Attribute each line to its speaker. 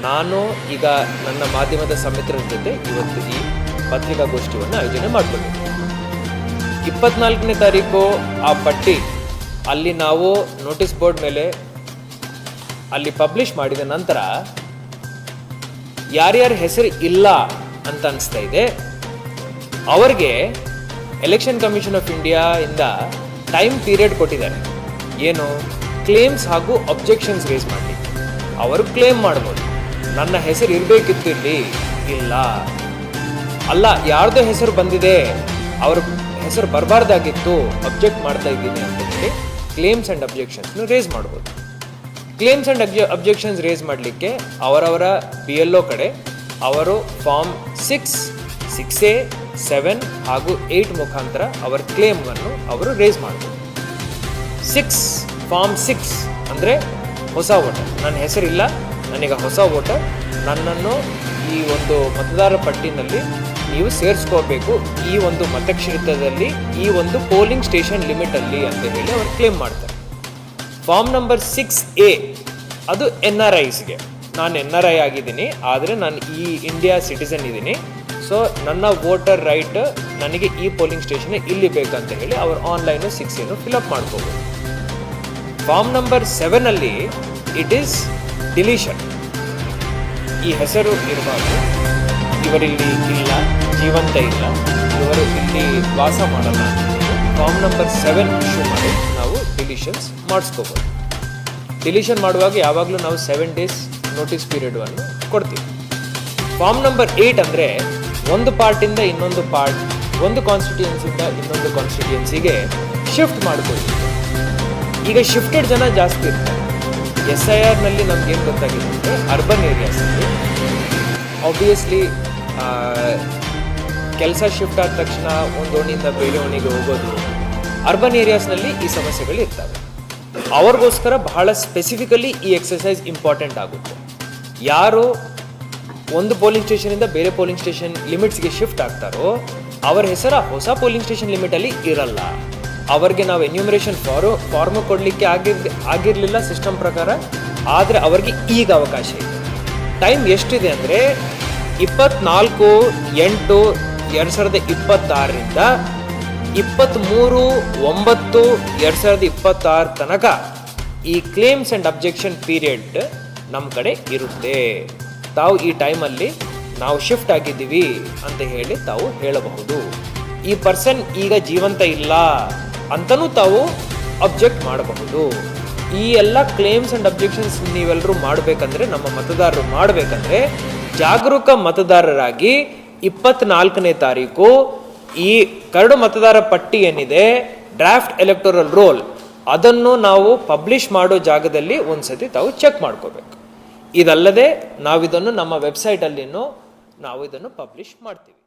Speaker 1: ನಾನು ಈಗ ನನ್ನ ಮಾಧ್ಯಮದ ಸಮಿತಿರ ಜೊತೆ ಇವತ್ತು ಈ ಪತ್ರಿಕಾಗೋಷ್ಠಿಯನ್ನು ಆಯೋಜನೆ ಮಾಡಿಕೊಂಡಿದ್ದೆ. 24ನೇ ತಾರೀಕು ಆ ಪಟ್ಟಿ ಅಲ್ಲಿ ನಾವು ನೋಟಿಸ್ ಬೋರ್ಡ್ ಮೇಲೆ ಅಲ್ಲಿ ಪಬ್ಲಿಷ್ ಮಾಡಿದ ನಂತರ ಯಾರ್ಯಾರ ಹೆಸರು ಇಲ್ಲ ಅಂತ ಅನಿಸ್ತಾ ಇದೆ ಅವರಿಗೆ ಎಲೆಕ್ಷನ್ ಕಮಿಷನ್ ಆಫ್ ಇಂಡಿಯಾ ಇಂದ ಟೈಮ್ ಪೀರಿಯಡ್ ಕೊಟ್ಟಿದ್ದಾರೆ. ಏನು ಕ್ಲೇಮ್ಸ್ ಹಾಗೂ ಅಬ್ಜೆಕ್ಷನ್ಸ್ ರೇಸ್ ಮಾಡಲಿ. ಅವರು ಕ್ಲೇಮ್ ಮಾಡ್ಬೋದು, ನನ್ನ ಹೆಸರು ಇರಬೇಕಿತ್ತು ಇಲ್ಲಿ, ಇಲ್ಲ ಅಲ್ಲ ಯಾರ್ದೋ ಹೆಸರು ಬಂದಿದೆ, ಅವ್ರ ಹೆಸರು ಬರಬಾರ್ದಾಗಿತ್ತು, ಅಬ್ಜೆಕ್ಟ್ ಮಾಡ್ತಾ ಇದ್ದೀನಿ ಅಂತ ಹೇಳಿ ಕ್ಲೇಮ್ಸ್ ಆ್ಯಂಡ್ ಅಬ್ಜೆಕ್ಷನ್ಸ್ನು ರೇಸ್ ಮಾಡ್ಬೋದು. ಕ್ಲೇಮ್ಸ್ ಆ್ಯಂಡ್ ಅಬ್ಜೆಕ್ಷನ್ಸ್ ರೇಸ್ ಮಾಡಲಿಕ್ಕೆ ಅವರವರ BLO ಕಡೆ ಅವರು ಫಾರ್ಮ್ 6, 6A, 7 ಹಾಗೂ 8 ಮುಖಾಂತರ ಅವರ ಕ್ಲೇಮನ್ನು ಅವರು ರೇಸ್ ಮಾಡ್ಬೋದು. ಫಾರ್ಮ್ 6 ಅಂದರೆ ಹೊಸ ವೋಟರ್, ನನ್ನ ಹೆಸರಿಲ್ಲ, ನನಗೆ ಹೊಸ ವೋಟರ್, ನನ್ನನ್ನು ಈ ಒಂದು ಮತದಾರರ ಪಟ್ಟಿನಲ್ಲಿ ನೀವು ಸೇರಿಸ್ಕೋಬೇಕು, ಈ ಒಂದು ಮತಕ್ಷೇತ್ರದಲ್ಲಿ ಈ ಒಂದು ಪೋಲಿಂಗ್ ಸ್ಟೇಷನ್ ಲಿಮಿಟಲ್ಲಿ ಅಂತ ಹೇಳಿ ಅವರು ಕ್ಲೇಮ್ ಮಾಡ್ತಾರೆ. ಫಾರ್ಮ್ ನಂಬರ್ 6A ಅದು NRIಸ್ಗೆ, ನಾನು NRI ಆಗಿದ್ದೀನಿ, ಆದರೆ ನಾನು ಈ ಇಂಡಿಯಾ ಸಿಟಿಸನ್ ಇದ್ದೀನಿ, ಸೊ ನನ್ನ ವೋಟರ್ ರೈಟ್ ನನಗೆ ಈ ಪೋಲಿಂಗ್ ಸ್ಟೇಷನ್ ಇಲ್ಲಿ ಬೇಕಂತ ಹೇಳಿ ಅವರು ಆನ್ಲೈನು 6A ಫಿಲಪ್ ಮಾಡ್ಕೋಬೋದು. ಫಾರ್ಮ್ ನಂಬರ್ 7ಅಲ್ಲಿ ಇಟ್ ಈಸ್ ಡಿಲೀಷನ್, ಈ ಹೆಸರು ಇರಬಾರ್ದು, ಇವರಿಲ್ಲಿ ಇಲ್ಲ, ಜೀವಂತ ಇಲ್ಲ, ಇವರು ಇಲ್ಲಿ ವಾಸ ಮಾಡಲ್ಲ ಅಂತ ಫಾರ್ಮ್ ನಂಬರ್ 7 ಇಶ್ಯೂ ಮಾಡಿ ನಾವು ಡಿಲೀಷನ್ಸ್ ಮಾಡಿಸ್ಕೋಬೋದು. ಡಿಲೀಷನ್ ಮಾಡುವಾಗ ಯಾವಾಗಲೂ ನಾವು 7 days ನೋಟಿಸ್ ಪೀರಿಯಡನ್ನು ಕೊಡ್ತೀವಿ. ಫಾರ್ಮ್ ನಂಬರ್ 8 ಅಂದರೆ ಒಂದು ಪಾರ್ಟಿಂದ ಇನ್ನೊಂದು ಪಾರ್ಟ್, ಒಂದು ಕಾನ್ಸ್ಟಿಟ್ಯೂಯೆನ್ಸಿಂದ ಇನ್ನೊಂದು ಕಾನ್ಸ್ಟಿಟ್ಯೂಯೆನ್ಸಿಗೆ ಶಿಫ್ಟ್ ಮಾಡ್ಕೊಳ್ತೀವಿ. ಈಗ ಶಿಫ್ಟೆಡ್ ಜನ ಜಾಸ್ತಿ ಇರ್ತಾರೆ. SIRನಲ್ಲಿ ನಮ್ಗೇನು ಗೊತ್ತಾಗಿದೆ ಅಂದರೆ ಅರ್ಬನ್ ಏರಿಯಾಸಲ್ಲಿ ಆಬ್ವಿಯಸ್ಲಿ ಕೆಲಸ ಶಿಫ್ಟ್ ಆದ ತಕ್ಷಣ ಒಂದು ಓಣಿಯಿಂದ ಬೇರೆ ಓಣಿಗೆ ಹೋಗೋದು, ಅರ್ಬನ್ ಏರಿಯಾಸ್ನಲ್ಲಿ ಈ ಸಮಸ್ಯೆಗಳು ಇರ್ತವೆ. ಅವ್ರಿಗೋಸ್ಕರ ಬಹಳ ಸ್ಪೆಸಿಫಿಕಲಿ ಈ ಎಕ್ಸಸೈಸ್ ಇಂಪಾರ್ಟೆಂಟ್ ಆಗುತ್ತೆ. ಯಾರು ಒಂದು ಪೋಲಿಂಗ್ ಸ್ಟೇಷನಿಂದ ಬೇರೆ ಪೋಲಿಂಗ್ ಸ್ಟೇಷನ್ ಲಿಮಿಟ್ಸ್ಗೆ ಶಿಫ್ಟ್ ಆಗ್ತಾರೋ ಅವರ ಹೆಸರು ಹೊಸ ಪೋಲಿಂಗ್ ಸ್ಟೇಷನ್ ಲಿಮಿಟಲ್ಲಿ ಇರಲ್ಲ. ಅವರಿಗೆ ನಾವು ಎನ್ಯೂಮರೇಷನ್ ಫಾರ್ಮ್ ಕೊಡಲಿಕ್ಕೆ ಆಗಿರಲಿಲ್ಲ ಸಿಸ್ಟಮ್ ಪ್ರಕಾರ, ಆದರೆ ಅವರಿಗೆ ಈಗ ಅವಕಾಶ ಇದೆ. ಟೈಮ್ ಎಷ್ಟಿದೆ ಅಂದರೆ 24/8/2026ರಿಂದ 23/9/2026 ತನಕ ಈ ಕ್ಲೇಮ್ಸ್ ಆ್ಯಂಡ್ ಅಬ್ಜೆಕ್ಷನ್ ಪೀರಿಯಡ್ ನಮ್ಮ ಕಡೆ ಇರುತ್ತೆ. ತಾವು ಈ ಟೈಮಲ್ಲಿ ನಾವು ಶಿಫ್ಟ್ ಆಗಿದ್ದೀವಿ ಅಂತ ಹೇಳಿ ತಾವು ಹೇಳಬಹುದು. ಈ ಪರ್ಸನ್ ಈಗ ಜೀವಂತ ಇಲ್ಲ ಅಂತಲೂ ತಾವು ಅಬ್ಜೆಕ್ಟ್ ಮಾಡಬಹುದು. ಈ ಎಲ್ಲ ಕ್ಲೇಮ್ಸ್ ಆ್ಯಂಡ್ ಅಬ್ಜೆಕ್ಷನ್ಸ್ ನೀವೆಲ್ಲರೂ ಮಾಡಬೇಕಂದ್ರೆ, ನಮ್ಮ ಮತದಾರರು ಮಾಡಬೇಕಂದ್ರೆ ಜಾಗರೂಕ ಮತದಾರರಾಗಿ 24ನೇ ತಾರೀಕು ಈ ಕರಡು ಮತದಾರ ಪಟ್ಟಿ ಏನಿದೆ, ಡ್ರಾಫ್ಟ್ ಎಲೆಕ್ಟೋರಲ್ ರೋಲ್, ಅದನ್ನು ನಾವು ಪಬ್ಲಿಷ್ ಮಾಡೋ ಜಾಗದಲ್ಲಿ ಒಂದ್ಸತಿ ತಾವು ಚೆಕ್ ಮಾಡ್ಕೋಬೇಕು. ಇದಲ್ಲದೆ ನಾವಿದನ್ನು ನಮ್ಮ ವೆಬ್ಸೈಟಲ್ಲಿನೂ ನಾವು ಇದನ್ನು ಪಬ್ಲಿಷ್ ಮಾಡ್ತೀವಿ.